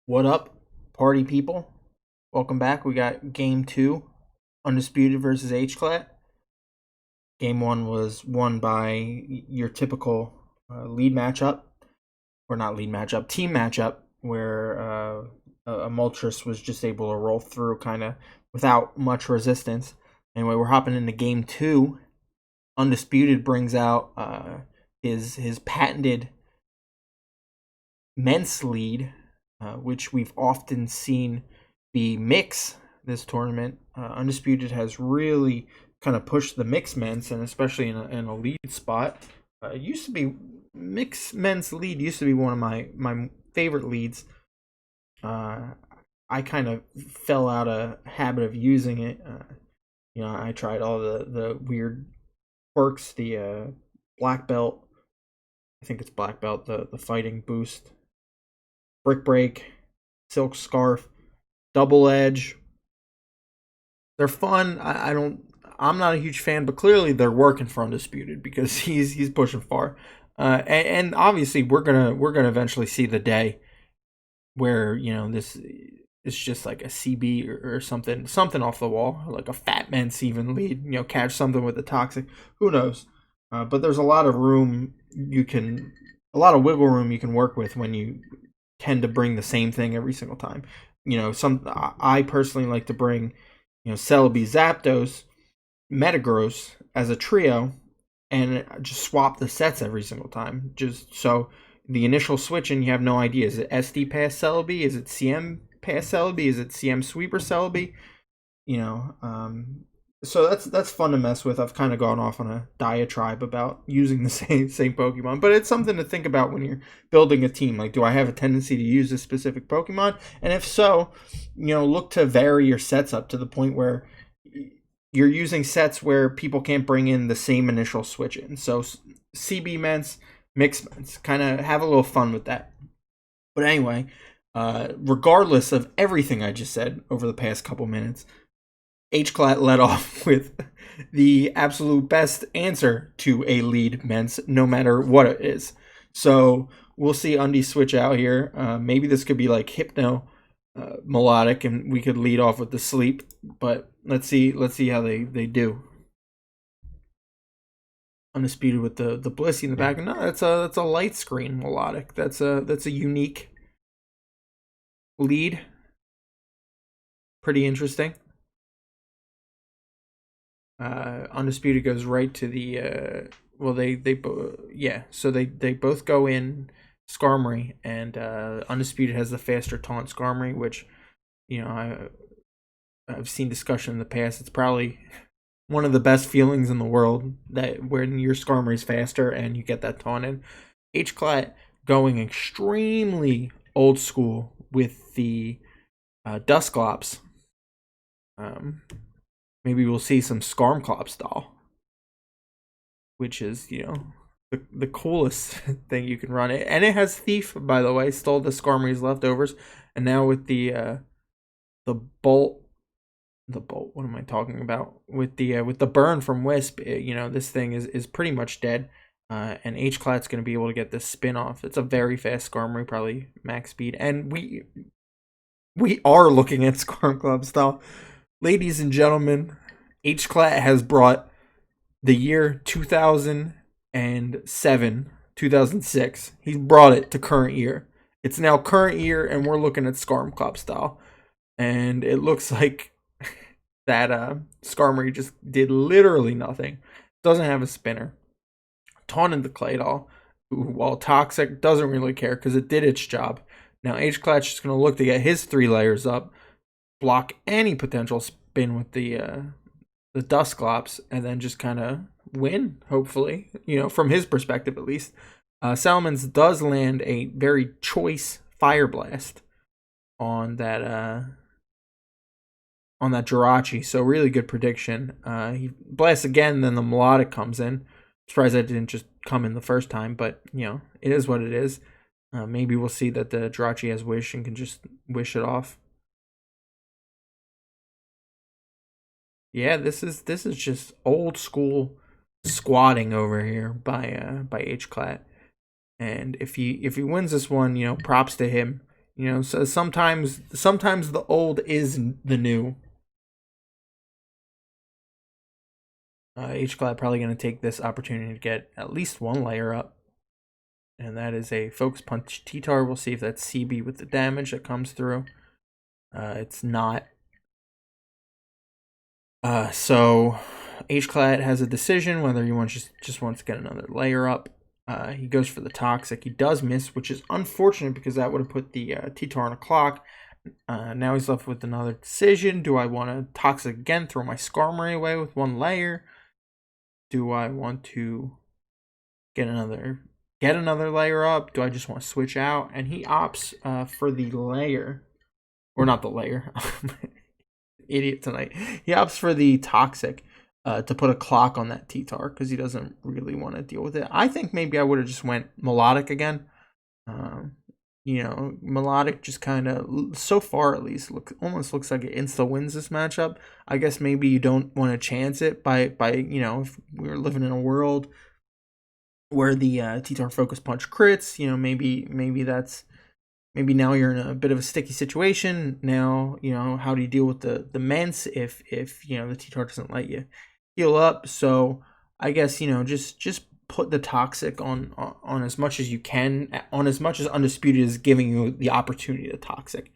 What up, party people? Welcome back. We got game two, Undisputed versus Hclat. Game one was won by your typical lead matchup, or not lead matchup, team matchup, where a Moltres was just able to roll through kind of without much resistance. Anyway, we're hopping into game two. Undisputed brings out his patented Mence lead, which we've often seen be mix this tournament. Undisputed has really kind of pushed the mix Mence, and especially in a lead spot. It used to be mix Mence lead used to be one of my favorite leads. I kind of fell out of habit of using it. I tried all the weird quirks, the black belt. I think it's black belt, the fighting boost, brick break, silk scarf, double edge. They're fun. I don't. I'm not a huge fan, but clearly they're working for Undisputed because he's pushing far. And obviously we're gonna eventually see the day where this is just like a CB or something off the wall, like a Fat Mence even lead. Catch something with the toxic. Who knows? But there's a lot of room a lot of wiggle room you can work with when you tend to bring the same thing every single time. I personally like to bring, Celebi, Zapdos, Metagross as a trio, and just swap the sets every single time. Just so the initial switching, you have no idea. Is it SD past Celebi? Is it CM past Celebi? Is it CM sweeper Celebi? You know, so that's fun to mess with. I've kind of gone off on a diatribe about using the same Pokemon, but it's something to think about when you're building a team. Like, do I have a tendency to use this specific Pokemon? And if so, look to vary your sets up to the point where you're using sets where people can't bring in the same initial switch in. So CB Mence, Mix Mence, kind of have a little fun with that. But anyway, regardless of everything I just said over the past couple minutes, Hclat led off with the absolute best answer to a lead Mence, no matter what it is. So we'll see Undy switch out here. Maybe this could be like Hypno melodic, and we could lead off with the sleep. But let's see how they do. Undisputed with the Blissey in the back. No, that's a light screen melodic. That's a unique lead. Pretty interesting. Undisputed goes right to the so they both go in Skarmory, and Undisputed has the faster taunt Skarmory, which I've seen discussion in the past. It's probably one of the best feelings in the world that when your Skarmory is faster and you get that taunt in. Hclat going extremely old school with the Dusclops. Maybe we'll see some Skarmclop style, which is, the coolest thing you can run. And it has Thief, by the way, stole the Skarmory's leftovers. And now with the bolt, what am I talking about? With the burn from Wisp, this thing is pretty much dead. And Hclat's going to be able to get this spin off. It's a very fast Skarmory, probably max speed. And we are looking at Skarmclop style. Ladies and gentlemen, Hclat has brought the year 2007, 2006. He's brought it to current year. It's now current year, and we're looking at Skarmclop style. And it looks like that Skarmory just did literally nothing. Doesn't have a spinner. Taunted the Claydol, who, while toxic, doesn't really care because it did its job. Now Hclat's just going to look to get his 3 layers up, block any potential spin with the Dusclops, and then just kind of win, hopefully, from his perspective at least. Salamence does land a very choice Fire Blast on that Jirachi, so really good prediction. He blasts again, then the Melodic comes in. Surprised that didn't just come in the first time, but it is what it is. Maybe we'll see that the Jirachi has Wish and can just wish it off. Yeah, this is just old school squatting over here by Hclat. And if he wins this one, props to him. You know, so sometimes the old is the new. Hclat probably going to take this opportunity to get at least one layer up. And that is a Focus Punch T-Tar. We'll see if that's CB with the damage that comes through. It's not. So Hclat has a decision whether he just wants to get another layer up. He goes for the Toxic. He does miss, which is unfortunate because that would have put the T-Tar on a clock. Now he's left with another decision. Do I want to Toxic again, throw my Skarmory away with one layer? Do I want to get another layer up? Do I just want to switch out? And he opts for the layer. Or not the layer. Idiot tonight. He opts for the Toxic to put a clock on that T-Tar because he doesn't really want to deal with it. I think maybe I would have just went Melodic again. You know, Melodic just kind of, so far at least, almost looks like it insta wins this matchup. I guess maybe you don't want to chance it by you know, if we were living in a world where the T-Tar Focus Punch crits, you know, maybe now you're in a bit of a sticky situation. Now, you know, how do you deal with the Mence if you know the T-Tar doesn't let you heal up? So I guess, you know, just put the Toxic on as much as you can, on as much as Undisputed is giving you the opportunity to Toxic,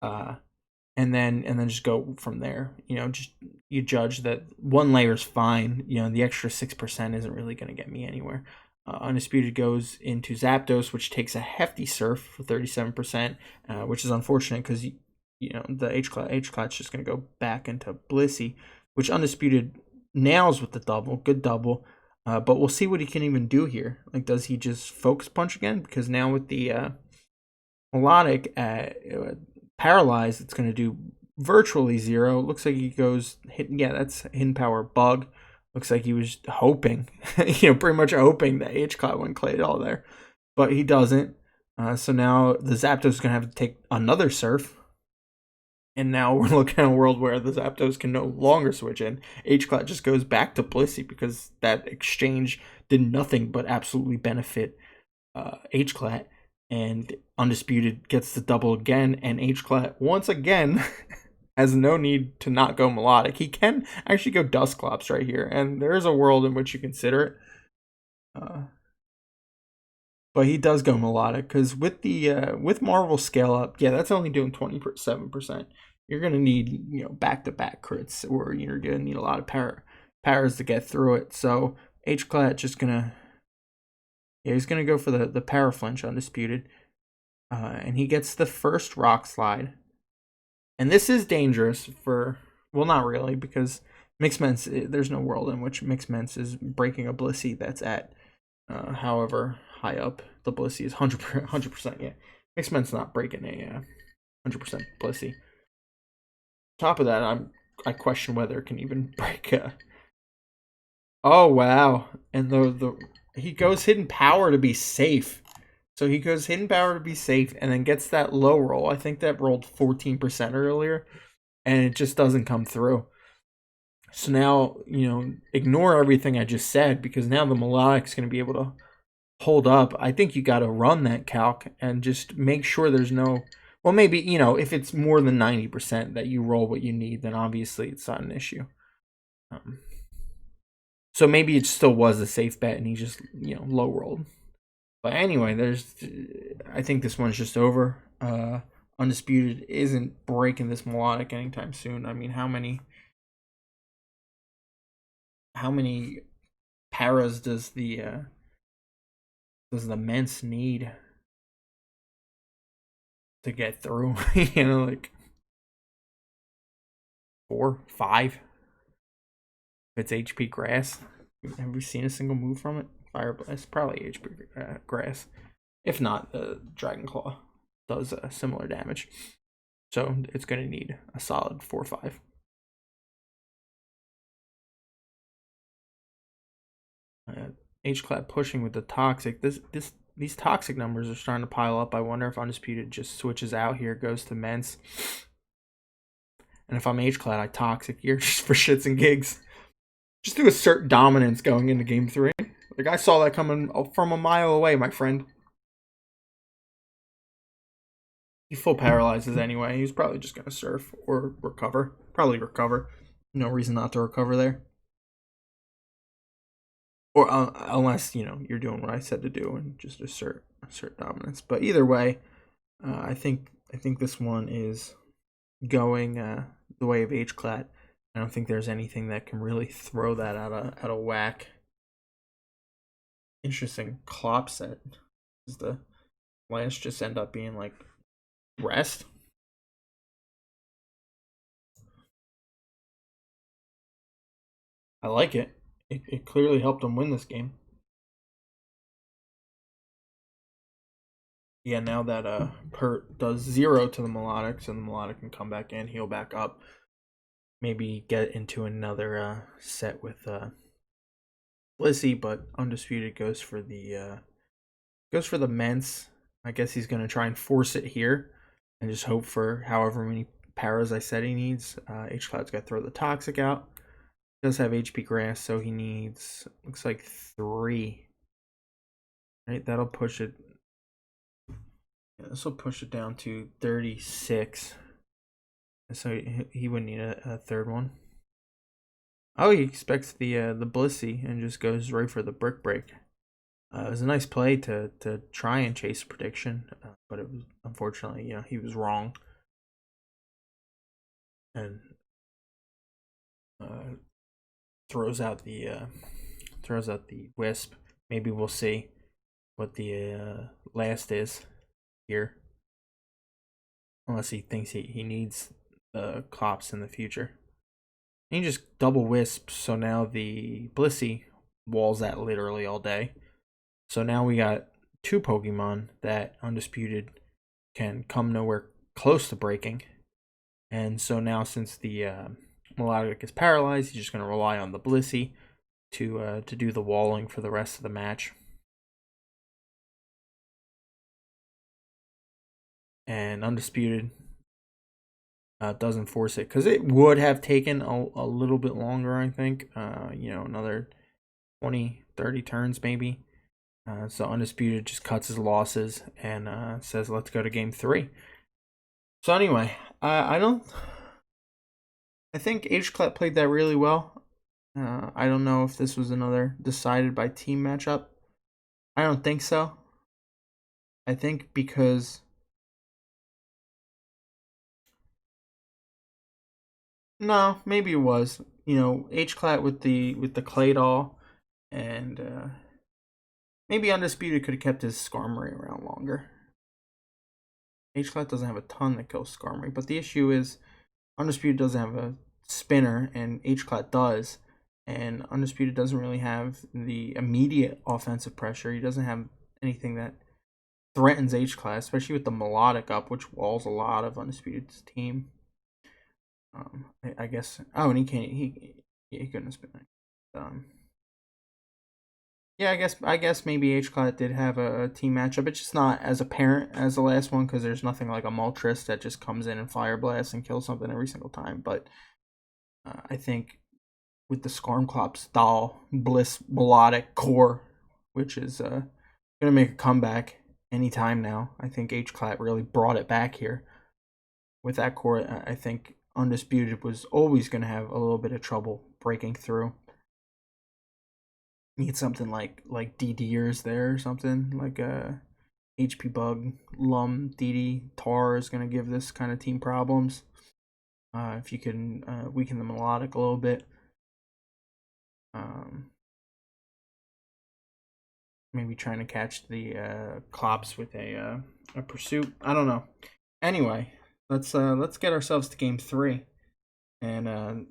and then just go from there. You know, just you judge that one layer is fine. You know, the extra 6% isn't really going to get me anywhere. Undisputed goes into Zapdos, which takes a hefty Surf for 37%, which is unfortunate because you know the Hclat's just going to go back into Blissey, which Undisputed nails with the double, good double. But we'll see what he can even do here. Like, does he just Focus Punch again? Because now with the Melodic paralyzed, it's going to do virtually zero. Looks like he goes yeah, that's Hidden Power Bug. Looks like he was hoping, you know, pretty much hoping that Hclat wouldn't clay it all there. But he doesn't. So now the Zapdos is going to have to take another Surf. And now we're looking at a world where the Zapdos can no longer switch in. Hclat just goes back to Blissey because that exchange did nothing but absolutely benefit Hclat. And Undisputed gets the double again. And Hclat, once again, has no need to not go Melodic. He can actually go Dusclops right here. And there is a world in which you consider it. But he does go Melodic because with the with Marvel Scale Up, yeah, that's only doing 27%. You're gonna need, you know, back-to-back crits, or you're gonna need a lot of powers to get through it. So Hclat just gonna, yeah, he's gonna go for the Power Flinch Undisputed, and he gets the first Rock Slide. And this is dangerous for, well, not really, because Mixed Mence, there's no world in which Mixed Mence is breaking a Blissey that's at however high up the Blissey is, 100%. Yeah, Mixed Men's not breaking a 100% Blissey. Top of that, I question whether it can even break a. Oh wow! And the he goes Hidden Power to be safe. So he goes Hidden Power to be safe, and then gets that low roll. I think that rolled 14% earlier, and it just doesn't come through. So now, you know, ignore everything I just said, because now the Melodic's going to be able to hold up. I think you got to run that calc and just make sure there's no, well, maybe, you know, if it's more than 90% that you roll what you need, then obviously it's not an issue. So maybe it still was a safe bet and he just, you know, low rolled. But anyway, I think this one's just over. Undisputed isn't breaking this Melodic anytime soon. I mean, how many paras does the Mence need to get through? You know, like 4, 5. If it's HP Grass, have we seen a single move from it? Fire Blast, probably HP Grass. If not, the Dragon Claw does similar damage. So it's going to need a solid 4 or 5. Hclat pushing with the Toxic. These Toxic numbers are starting to pile up. I wonder if Undisputed just switches out here, goes to Mence. And if I'm Hclat, I Toxic here just for shits and gigs. Just to assert dominance going into game 3. Like, I saw that coming from a mile away, my friend. He full paralyzes anyway. He's probably just gonna surf or recover. Probably recover. No reason not to recover there. Or unless you're doing what I said to do and just assert dominance. But either way, I think this one is going the way of Hclat. I don't think there's anything that can really throw that out of whack. Interesting clop set. Does the lance just end up being like rest? I like it. It clearly helped him win this game. Yeah, now that Pert does 0 to the melodic, so the melodic can come back in, heal back up, maybe get into another set with Blissey, but Undisputed goes for the Mence. I guess he's gonna try and force it here and just hope for however many paras I said he needs. Hclat's got to throw the toxic out. He does have HP grass, so he needs, looks like 3. Right, that'll push it. Yeah, this will push it down to 36. So he would need a third one. Oh, he expects the Blissey and just goes right for the brick break. It was a nice play to try and chase a prediction, but it was unfortunately, he was wrong. And throws out the wisp. Maybe we'll see what the last is here, unless he thinks he needs the clops in the future. He just double wisps, so now the Blissey walls that literally all day. So now we got 2 Pokemon that Undisputed can come nowhere close to breaking. And so now, since the melodic is paralyzed, he's just going to rely on the Blissey to do the walling for the rest of the match. And Undisputed doesn't force it, because it would have taken a little bit longer, I think. Another 20, 30 turns maybe. So Undisputed just cuts his losses and says, let's go to game 3. So anyway, I think Hclat played that really well. I don't know if this was another decided by team matchup. I don't think so. I think because no, maybe it was. Hclat with the Claydol, and maybe Undisputed could have kept his Skarmory around longer. Hclat doesn't have a ton that kills Skarmory, but the issue is Undisputed doesn't have a spinner, and Hclat does. And Undisputed doesn't really have the immediate offensive pressure. He doesn't have anything that threatens Hclat, especially with the melodic up, which walls a lot of Undisputed's team. I guess. Oh, and he can't. He couldn't spin it. Yeah, I guess maybe Hclat did have a team matchup. It's just not as apparent as the last one, because there's nothing like a Moltres that just comes in and Fire Blast and kills something every single time. But I think with the Skarmclop style Bliss Melodic core, which is going to make a comeback anytime now, I think Hclat really brought it back here. With that core, I think Undisputed was always going to have a little bit of trouble breaking through. Need something like DDers there or something, like a HP Bug, Lum, DD, Tar is going to give this kind of team problems. If you can weaken the melodic a little bit. Maybe trying to catch the Clops with a pursuit. I don't know. Anyway, let's get ourselves to game 3 and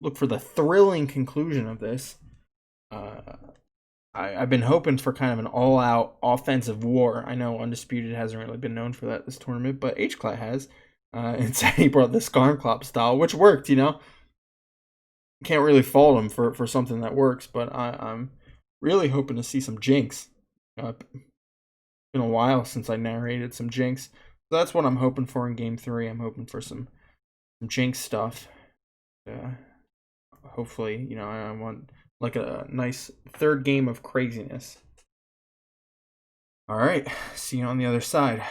look for the thrilling conclusion of this. I've been hoping for kind of an all-out offensive war. I know Undisputed hasn't really been known for that this tournament, but Hclat has. Instead, he brought the Skarmclop style, which worked, Can't really fault him for something that works, but I'm really hoping to see some Jinx. It's been a while since I narrated some Jinx. So that's what I'm hoping for in game 3. I'm hoping for some Jinx stuff. Hopefully, I want like a nice third game of craziness. All right, see you on the other side.